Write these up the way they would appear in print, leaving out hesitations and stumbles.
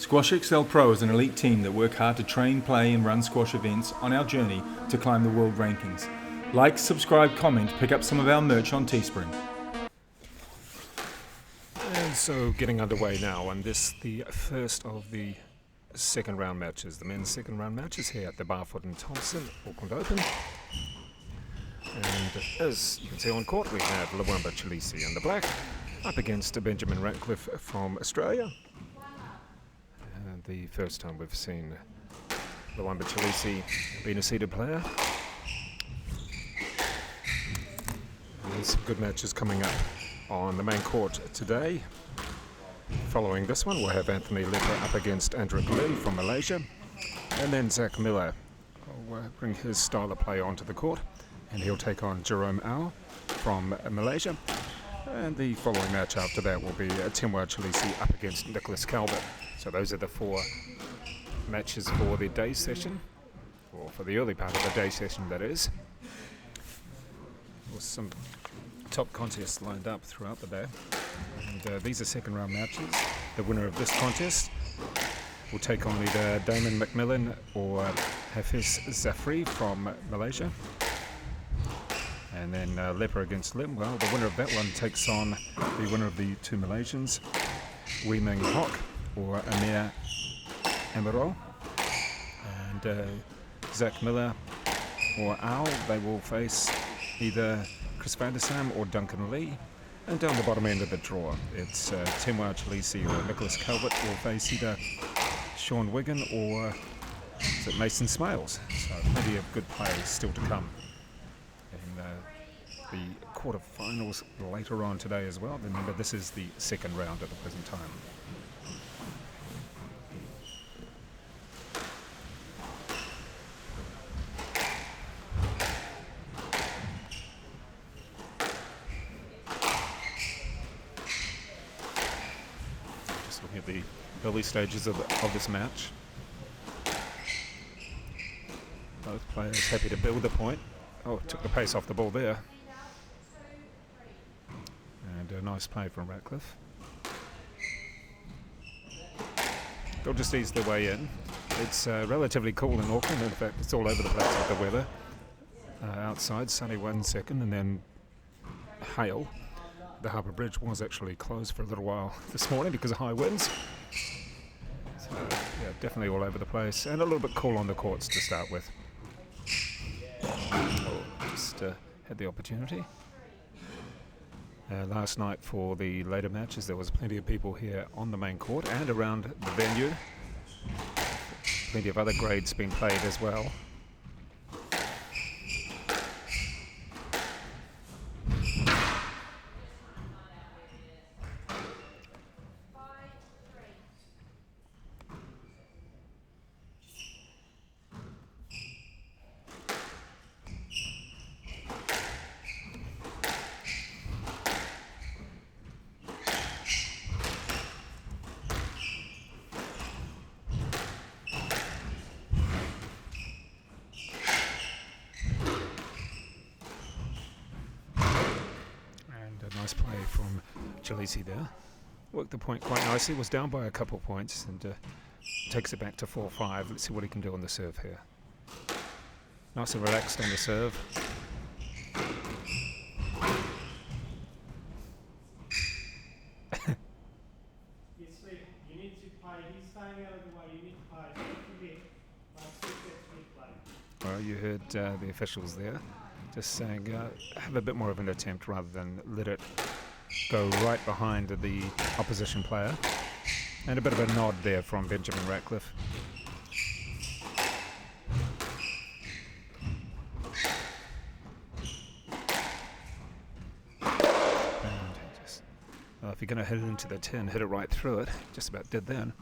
Squash XLPRO is an elite team that work hard to train, play and run squash events on our journey to climb the world rankings. Like, subscribe, comment, pick up some of our merch on Teespring. And so getting underway now, and this the first of the second round matches, the men's second round matches here at the BARFOOT Thompson Auckland Open. And as you can see on court, we have LWAMBA Chileshe in the black up against Benjamin Ratcliffe from Australia. And the first time we've seen LWAMBA Chileshe being a seeded player. And there's some good matches coming up on the main court today. Following this one, we'll have Anthony Lepper up against Andrew Lim from Malaysia. And then Zach Miller will bring his style of play onto the court. And he'll take on Jerome Au from Malaysia. And the following match after that will be Timwa Chileshe up against Nicholas Calvert. So those are the four matches for the day session, or for the early part of the day session, that is. With some top contests lined up throughout the day. And these are second round matches. The winner of this contest will take on either Damon McMillan or Hafiz Zafri from Malaysia. And then Lepper against Lim. Well, the winner of that one takes on the winner of the two Malaysians, Wee Ming Hock or Amir Amirol. And Zach Miller or Al, they will face either Chris van der Sam or Duncan Lee. And down the bottom end of the draw, it's Timwa Chileshe or Nicholas Calvert will face either Sean Wigan or is it Mason Smales. So plenty of good players still to come. The quarterfinals later on today as well. Remember, this is the second round at the present time. Just looking at the early stages of this match. Both players happy to build the point. Oh, took the pace off the ball there. And a nice play from Ratcliffe. They'll just ease their way in. It's relatively cool in Auckland. In fact, it's all over the place with the weather. Outside, sunny 1 second, and then hail. The Harbour Bridge was actually closed for a little while this morning because of high winds. So, yeah, definitely all over the place. And a little bit cool on the courts to start with. Just had the opportunity. Last night for the later matches, there was plenty of people here on the main court and around the venue. Plenty of other grades being played as well. Nice play from Chileshe there. Worked the point quite nicely, was down by a couple points and takes it back to 4-5. Let's see what he can do on the serve here. Nice and relaxed on the serve. Well, you heard the officials there just saying have a bit more of an attempt rather than let it go right behind the opposition player. And a bit of a nod there from Benjamin Ratcliffe. And just, if you're going to hit it into the tin, hit it right through it. Just about did then.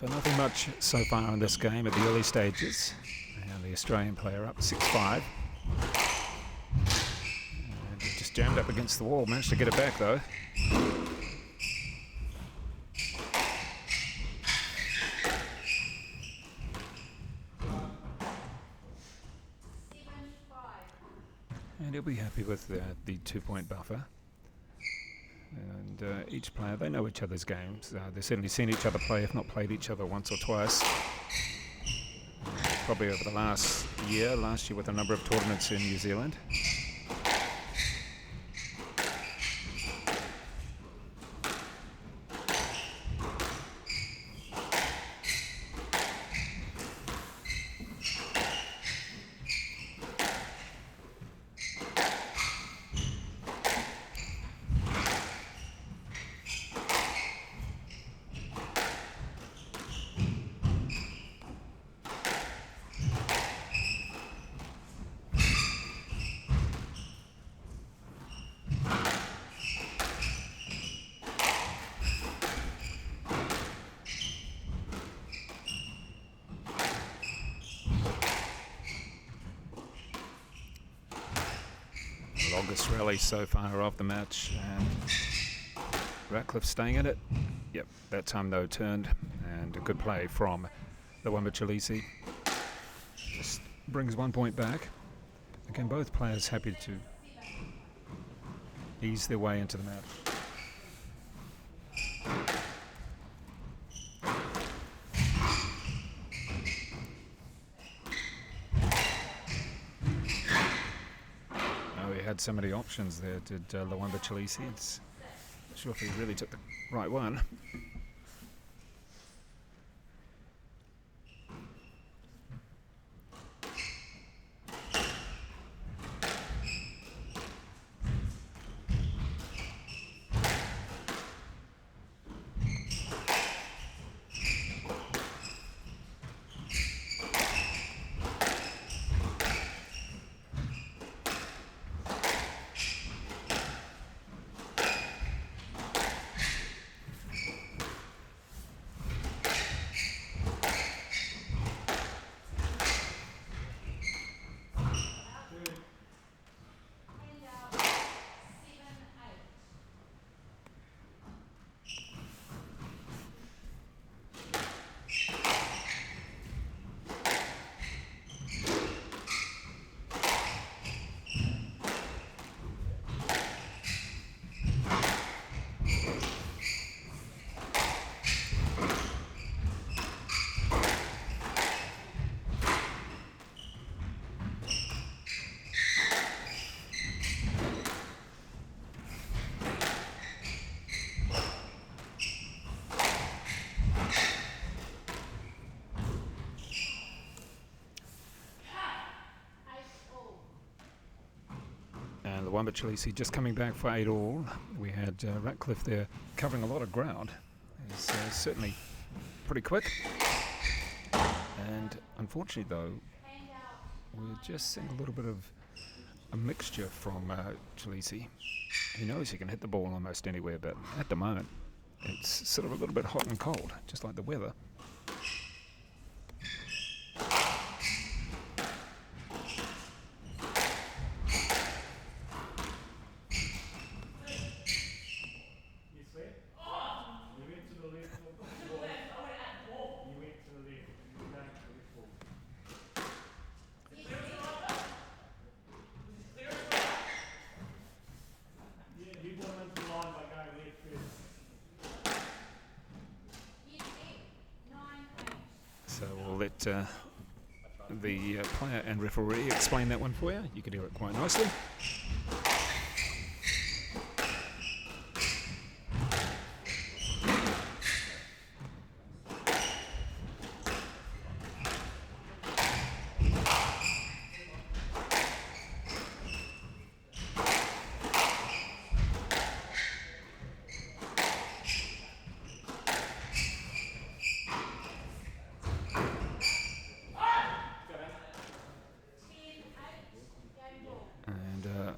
So nothing much so far in this game at the early stages. And the Australian player up 6-5. And just jammed up against the wall, managed to get it back though. And he'll be happy with the 2-point buffer. And each player, they know each other's games. They've certainly seen each other play, if not played each other once or twice. Probably over the last year with a number of tournaments in New Zealand. Longest rally so far of the match, and Ratcliffe staying in it. Yep, that time though turned, and a good play from LWAMBA Chileshe. Just brings 1 point back. Again, both players happy to ease their way into the match. Had so many options there, did LWAMBA Chileshe. Not sure if he really took the right one. And LWAMBA Chileshe just coming back for 8-all. We had Ratcliffe there covering a lot of ground. He's certainly pretty quick. And unfortunately though, we're just seeing a little bit of a mixture from Chileshe. He knows he can hit the ball almost anywhere, but at the moment it's sort of a little bit hot and cold, just like the weather. So we'll let the player and referee explain that one for you. You can hear it quite nicely.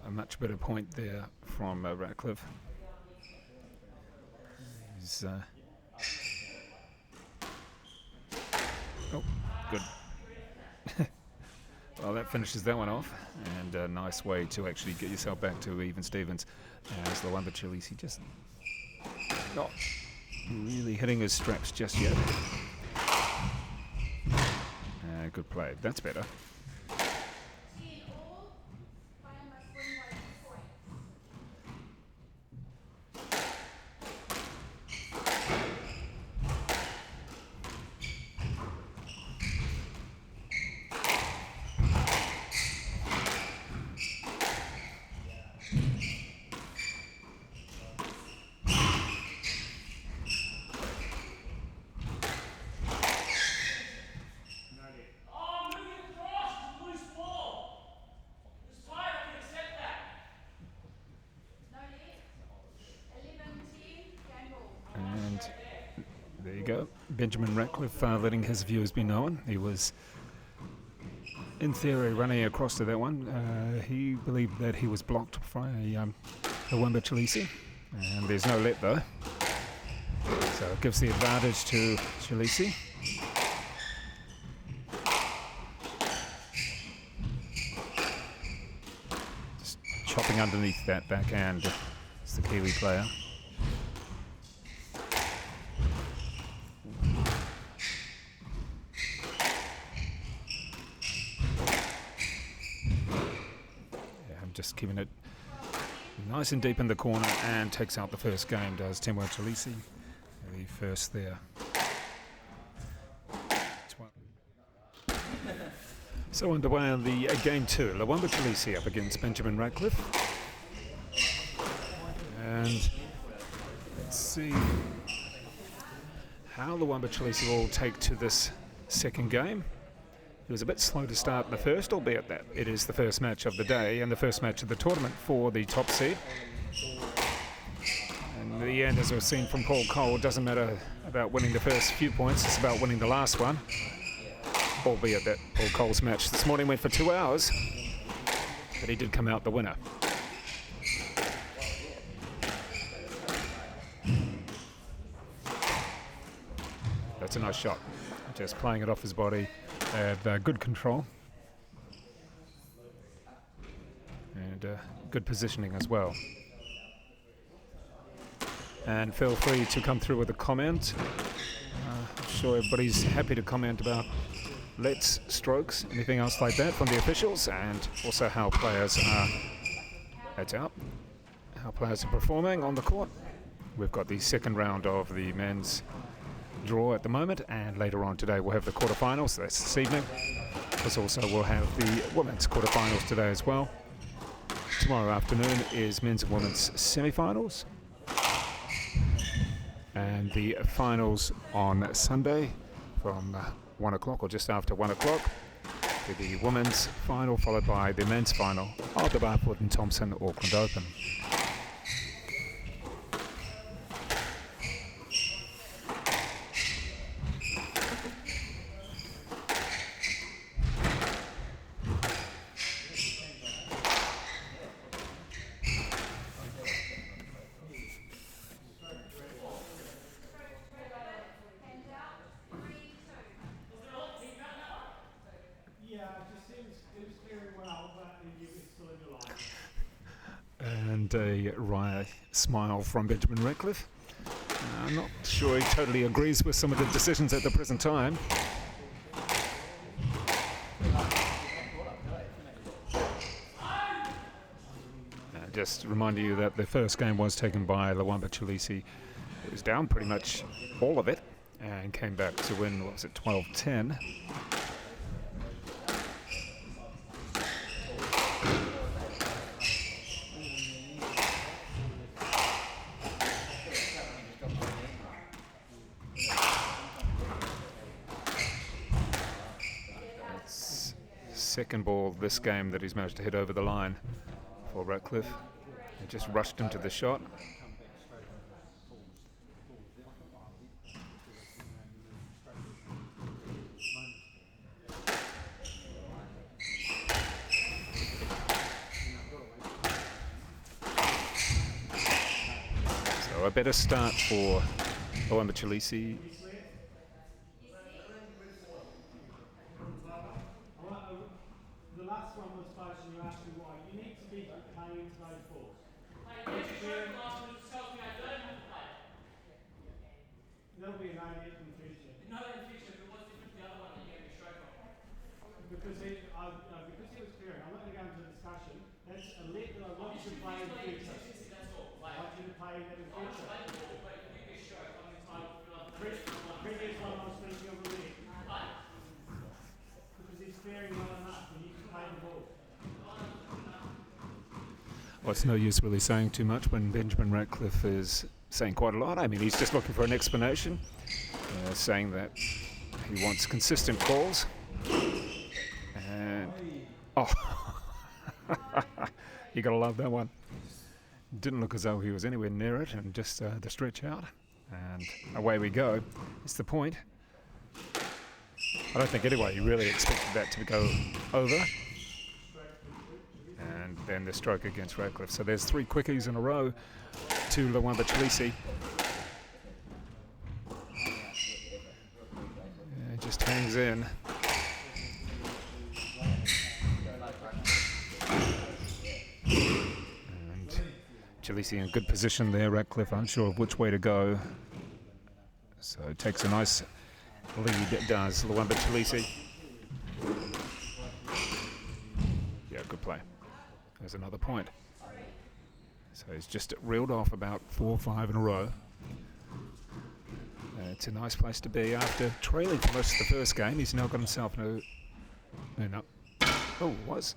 A much better point there from Ratcliffe. He's Oh, good. Well, that finishes that one off, and a nice way to actually get yourself back to even Stevens. As LWAMBA Chileshe just not really hitting his straps just yet. Good play. That's better. There you go. Benjamin Ratcliffe letting his views be known. He was, in theory, running across to that one. He believed that he was blocked by LWAMBA Chileshe, and there's no let though. So it gives the advantage to Chileshe. Just chopping underneath that backhand. It's the Kiwi player. Just keeping it nice and deep in the corner, and takes out the first game, does Temwa Chileshe. The first there. So underway on the game 2. LWAMBA Chileshe up against Benjamin Ratcliffe. And let's see how LWAMBA Chileshe will take to this second game. It was a bit slow to start in the first, albeit that it is the first match of the day and the first match of the tournament for the top seed. And in the end, as we've seen from Paul Cole, it doesn't matter about winning the first few points, it's about winning the last one. Albeit that Paul Cole's match this morning went for 2 hours, but he did come out the winner. That's a nice shot. Just playing it off his body. Had good control and good positioning as well. And feel free to come through with a comment. I'm sure everybody's happy to comment about lets, strokes, anything else like that from the officials, and also how players are. That's out. How players are performing on the court. We've got the second round of the men's draw at the moment, and later on today we'll have the quarterfinals. That's this evening. Plus also we'll have the women's quarterfinals today as well. Tomorrow afternoon is men's and women's semi-finals, and the finals on Sunday from 1 o'clock or just after 1 o'clock, with the women's final followed by the men's final of the BARFOOT Thompson Auckland Open. And a wry smile from Benjamin Ratcliffe. I'm not sure he totally agrees with some of the decisions at the present time. Just remind you that the first game was taken by LWAMBA Chileshe. It was down pretty much all of it and came back to win, what was it, 12-10. Second ball this game that he's managed to hit over the line for Ratcliffe. He just rushed into the shot. So a better start for LWAMBA Chileshe. playing into those balls. There'll be an idea in the future. No, in the future, but what's different to the other one that you gave me a stroke on? Because he was clearing, I'm not going to go into the discussion. That's a leg that I want you to play in the future. That's all. I want you to play that in the future. Play the ball, but if you give me a stroke, I'm entitled to another. Previous one I was speaking of the leg. Because he's clearing well enough and you can play the ball. Well, it's no use really saying too much when Benjamin Ratcliffe is saying quite a lot. I mean, he's just looking for an explanation, saying that he wants consistent calls. And, you gotta love that one. Didn't look as though he was anywhere near it, and just the stretch out, and away we go. It's the point. I don't think anyway he really expected that to go over. And then the stroke against Ratcliffe. So there's 3 quickies in a row to LWAMBA Chileshe. Yeah, just hangs in. And Chileshe in good position there. Ratcliffe unsure of which way to go. So takes a nice lead, it does. LWAMBA Chileshe. Yeah, good play. There's another point. So he's just reeled off about 4 or 5 in a row. It's a nice place to be after trailing for most of the first game. He's now got himself no. Oh, was.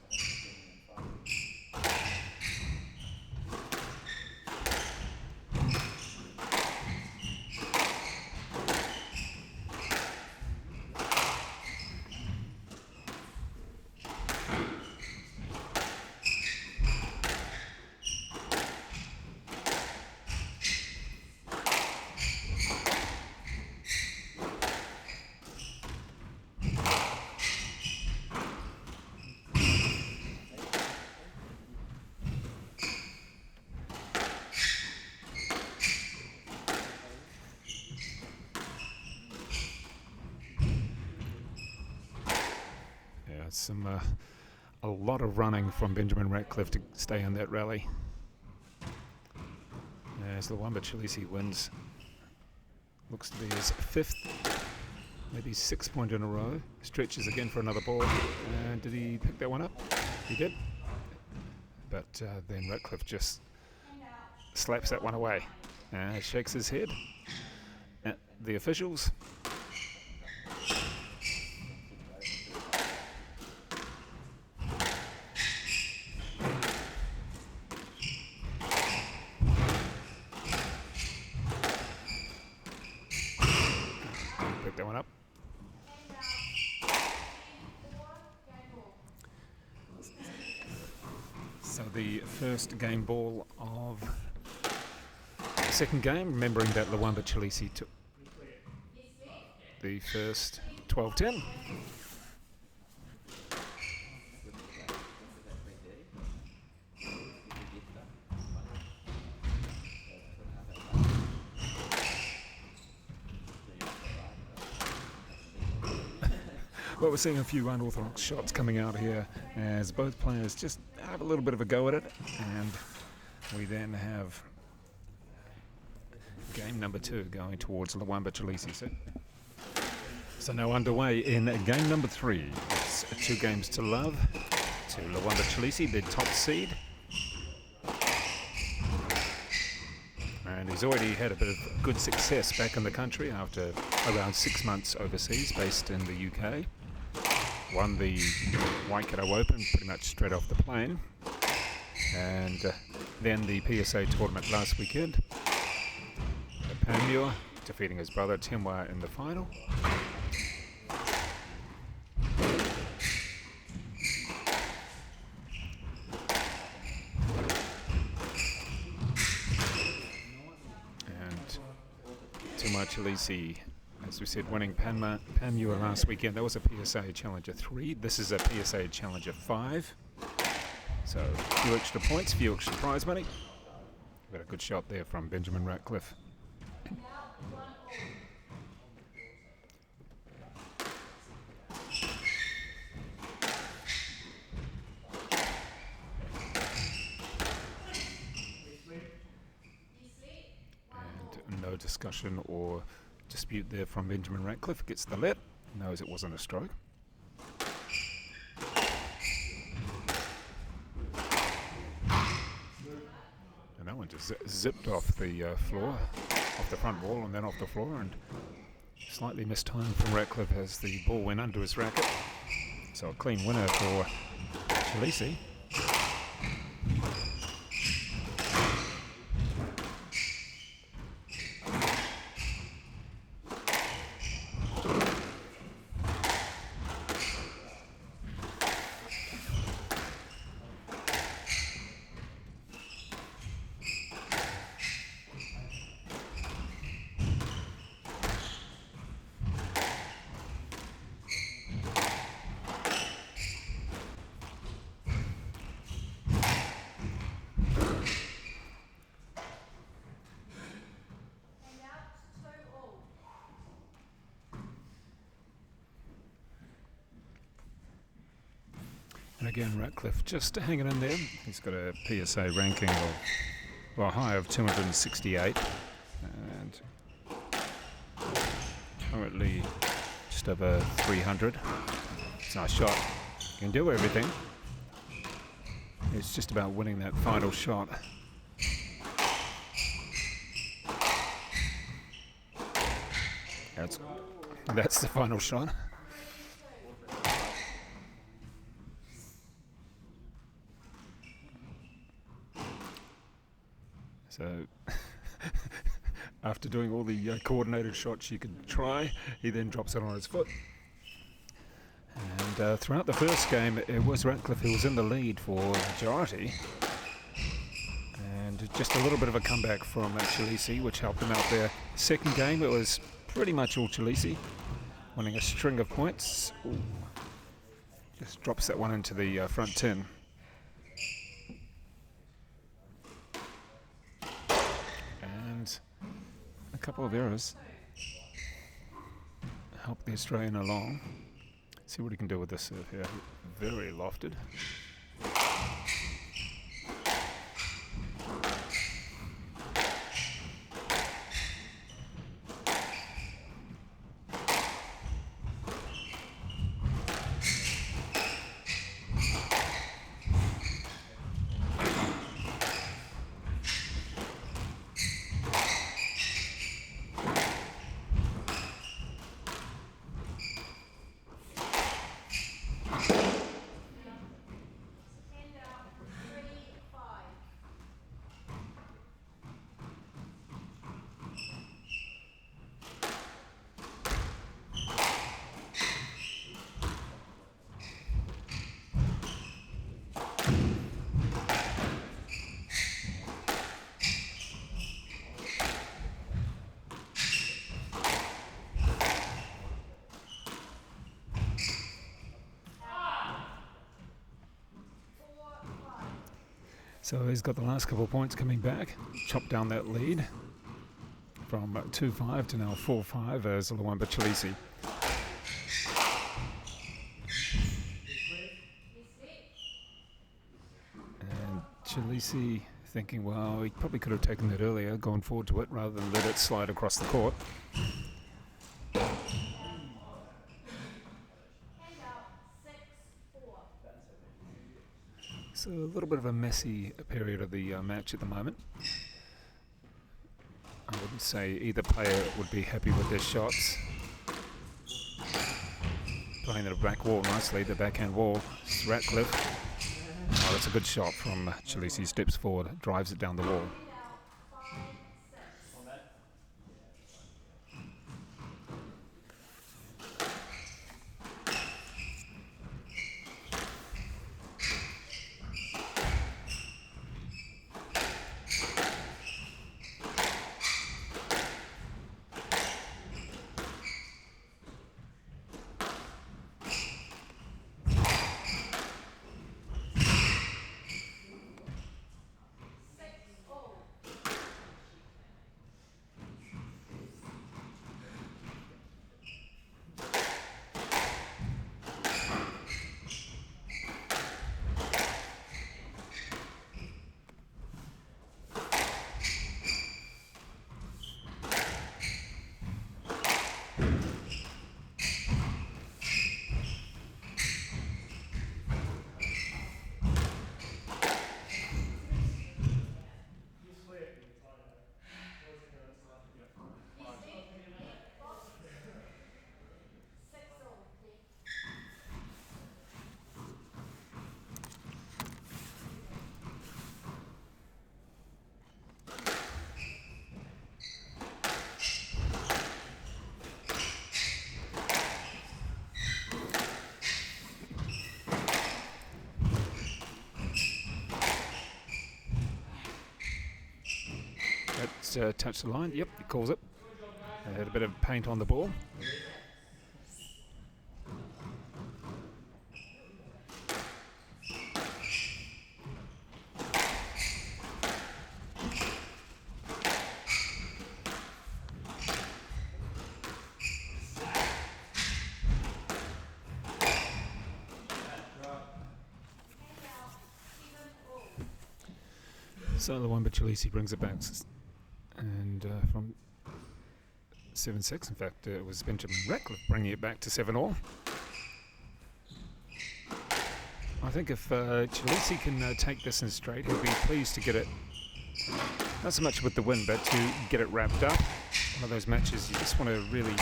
A lot of running from Benjamin Ratcliffe to stay in that rally. As LWAMBA Chileshe wins, looks to be his 5th, maybe 6th point in a row. Stretches again for another ball. And did he pick that one up? He did. But then Ratcliffe just slaps that one away. Shakes his head at the officials. That one up. So the first game ball of the second game, remembering that LWAMBA Chileshe took the first 12-10. Well, we're seeing a few unorthodox shots coming out here as both players just have a little bit of a go at it, and we then have game number 2 going towards LWAMBA Chileshe. So now underway in game number 3. It's 2 games to love to LWAMBA Chileshe, the top seed. And he's already had a bit of good success back in the country after around 6 months overseas, based in the UK. Won the Waikato Open pretty much straight off the plane. And then the PSA tournament last weekend. Panmure defeating his brother Tenwa in the final. And Tenwa Chileshe, as we said, winning Panmure last weekend. That was a PSA Challenger 3. This is a PSA Challenger 5. So a few extra points, few extra prize money. Got a good shot there from Benjamin Ratcliffe. no discussion or dispute there from Benjamin Ratcliffe. Gets the let, knows it wasn't a stroke. And that one just zipped off the floor, off the front wall and then off the floor, and slightly mistimed from Ratcliffe as the ball went under his racket. So a clean winner for Chileshe. And again, Ratcliffe just hanging in there. He's got a PSA ranking of, well, high of 268, and currently just over 300. It's a nice shot. He can do everything. It's just about winning that final shot. That's the final shot. So, after doing all the coordinated shots you could try, he then drops it on his foot. And throughout the first game, it was Ratcliffe who was in the lead for the majority. And just a little bit of a comeback from Chileshe, which helped him out there. Second game, it was pretty much all Chileshe, winning a string of points. Ooh. Just drops that one into the front tin. A couple of errors help the Australian along. See what he can do with this serve here. Very lofted. So he's got the last couple of points coming back, chopped down that lead from 2-5 to now 4-5 as LWAMBA Chileshe. And Chileshe thinking, well, he probably could have taken that earlier, gone forward to it rather than let it slide across the court. So a little bit of a messy period of the match at the moment. I wouldn't say either player would be happy with their shots. Playing the back wall nicely, the backhand wall. It's Ratcliffe. Oh, that's a good shot from Chileshe. Steps forward, drives it down the wall. That's touched the line. Yep, he calls it. Had a bit of paint on the ball. So LWAMBA Chileshe brings it back, and from 7-6. In fact, it was Benjamin Ratcliffe bringing it back to 7-all. I think if Chileshe can take this in straight, he'll be pleased to get it, not so much with the win, but to get it wrapped up. One of those matches you just want to really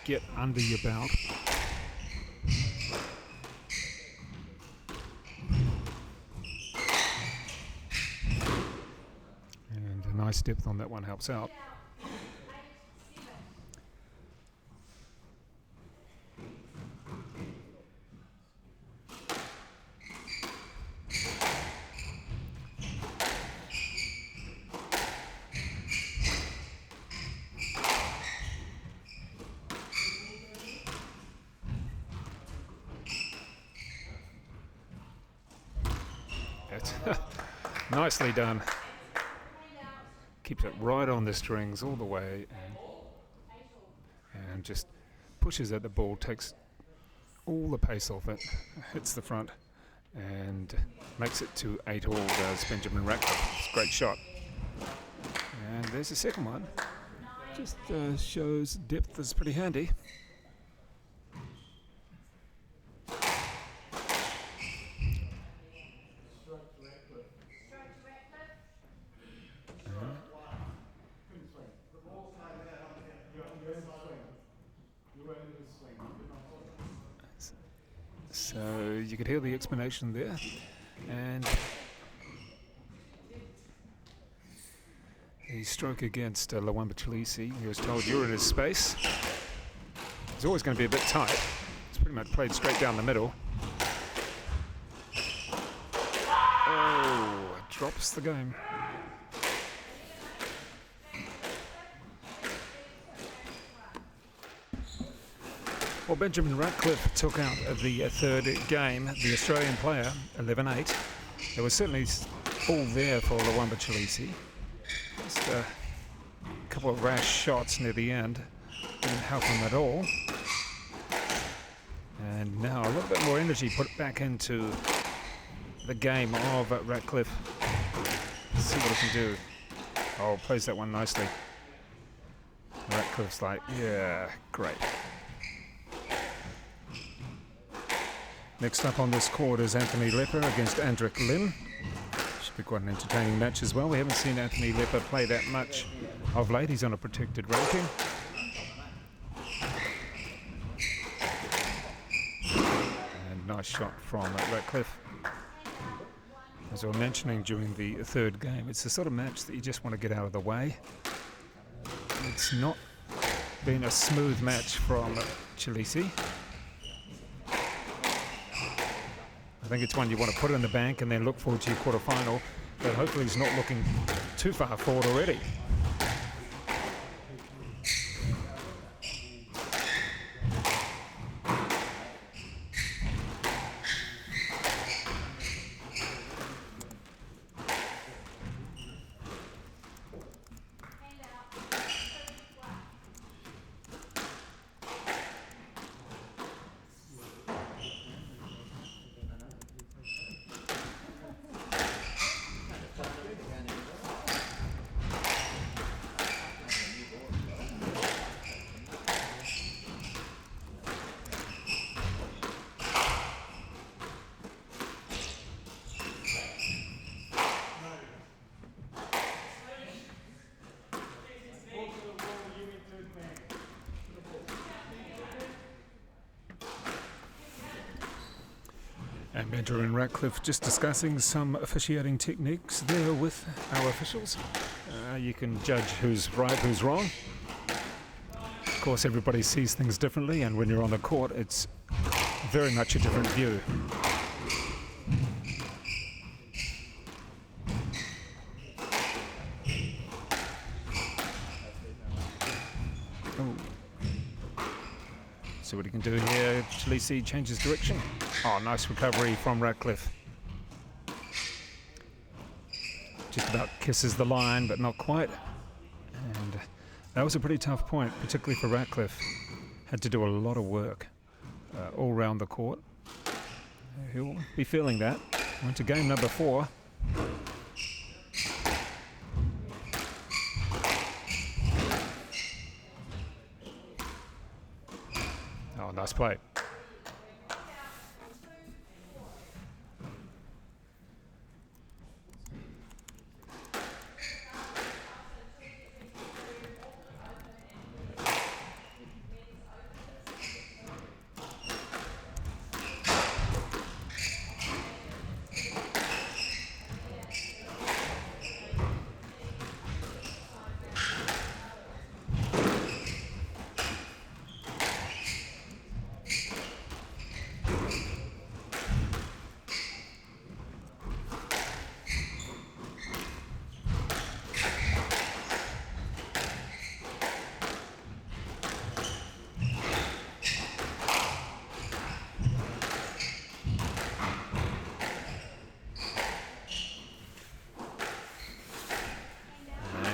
get under your belt. And a nice depth on that one helps out. Nicely done. Keeps it right on the strings all the way, and just pushes at the ball, takes all the pace off it, hits the front, and makes it to 8-all. Does Benjamin Ratcliffe. It's a great shot. And there's the second one. Just shows depth is pretty handy. So you could hear the explanation there, and the stroke against LWAMBA Chileshe. He was told you're in his space. It's always going to be a bit tight. It's pretty much played straight down the middle. Oh, it drops the game. Well, Benjamin Ratcliffe took out the third game, the Australian player, 11-8. There was certainly all there for LWAMBA Chileshe. Just a couple of rash shots near the end didn't help him at all. And now a little bit more energy put back into the game of Ratcliffe. Let's see what he can do. Oh, plays that one nicely. Ratcliffe's like, yeah, great. Next up on this court is Anthony Lepper against Andrick Lim. Should be quite an entertaining match as well. We haven't seen Anthony Lepper play that much of late. He's on a protected ranking. And nice shot from Ratcliffe. As I was mentioning during the third game, it's the sort of match that you just want to get out of the way. It's not been a smooth match from Chileshe. I think it's one you want to put in the bank and then look forward to your quarterfinal, but hopefully he's not looking too far forward already. And Benjamin Ratcliffe just discussing some officiating techniques there with our officials. You can judge who's right, who's wrong. Of course, everybody sees things differently, and when you're on the court, it's very much a different view. See what he can do here. Chileshe changes direction. Oh, nice recovery from Ratcliffe. Just about kisses the line, but not quite. And that was a pretty tough point, particularly for Ratcliffe. Had to do a lot of work all round the court. He'll be feeling that. Went to game number 4. Oh, nice play.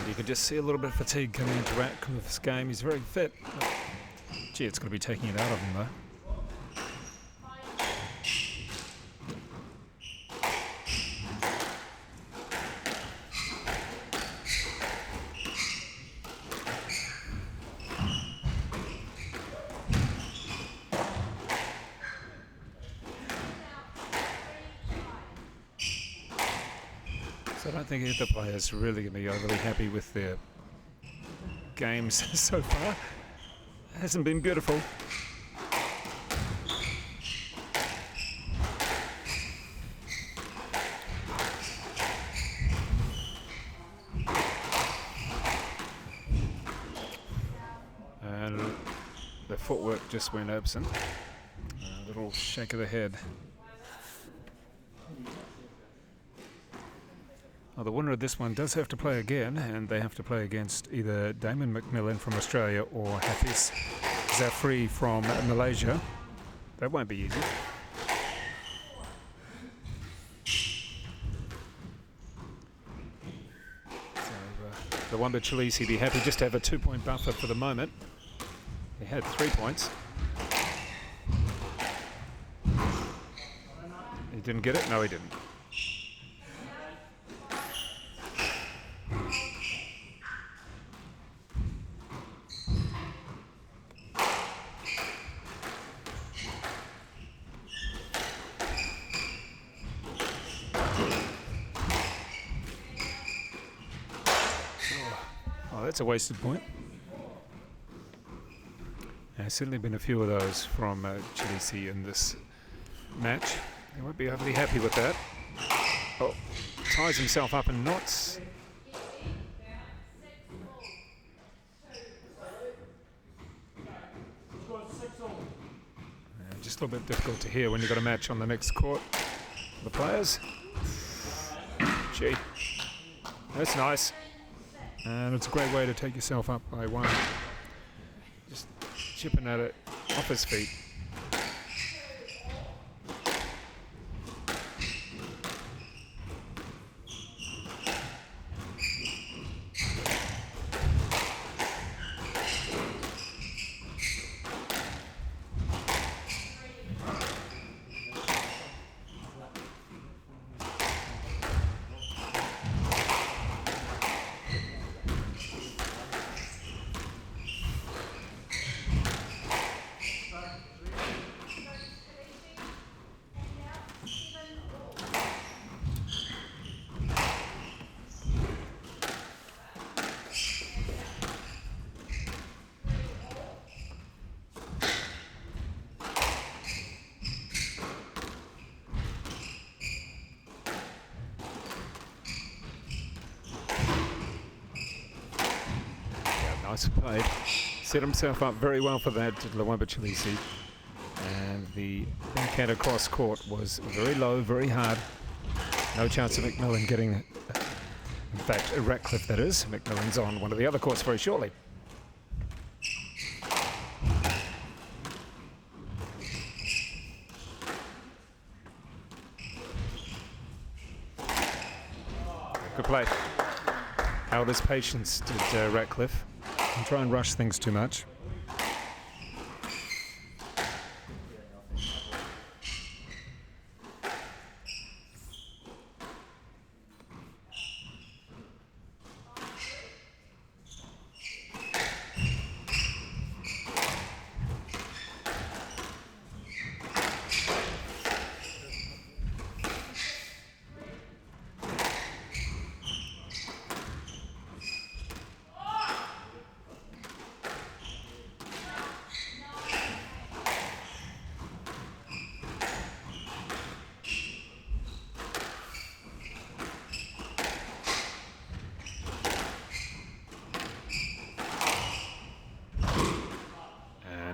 You can just see a little bit of fatigue coming into Ratcliffe's game. He's very fit. Gee, it's going to be taking it out of him, though. So I don't think either player is really going to be overly happy with their games so far. It hasn't been beautiful. And the footwork just went absent. A little shake of the head. Well, the winner of this one does have to play again, and they have to play against either Damon McMillan from Australia or Hafiz Zafri from Malaysia. That won't be easy. So LWAMBA Chileshe be happy just to have a 2-point buffer for the moment. He had 3 points. He didn't get it? No, he didn't. That's a wasted point. There's certainly been a few of those from Chileshe in this match. They won't be overly happy with that. Oh, ties himself up in knots. Just a little bit difficult to hear when you've got a match on the next court. The players. Gee, that's nice. And it's a great way to take yourself up by 1. Just chipping at it off his feet. Nice played. Set himself up very well for that, LWAMBA Chileshe. And the backhand across court was very low, very hard. No chance of McMillan getting, in fact, Ratcliffe that is. McMillan's on one of the other courts very shortly. Good play. Held his patience, did Ratcliffe. Didn't try and rush things too much.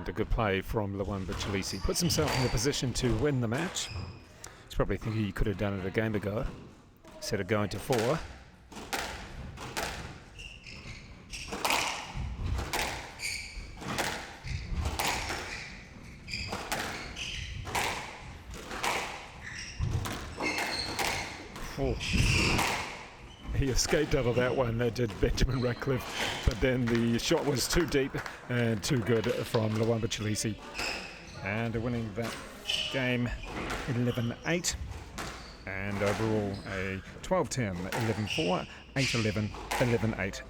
A good play from LWAMBA Chileshe. Puts himself in the position to win the match. He's probably thinking he could have done it a game ago instead of going to 4. Oh. He escaped out of that one, did Benjamin Ratcliffe, but then the shot was too deep and too good from LWAMBA Chileshe. And winning that game 11-8, and overall a 12-10, 11-4, 8-11, 11-8.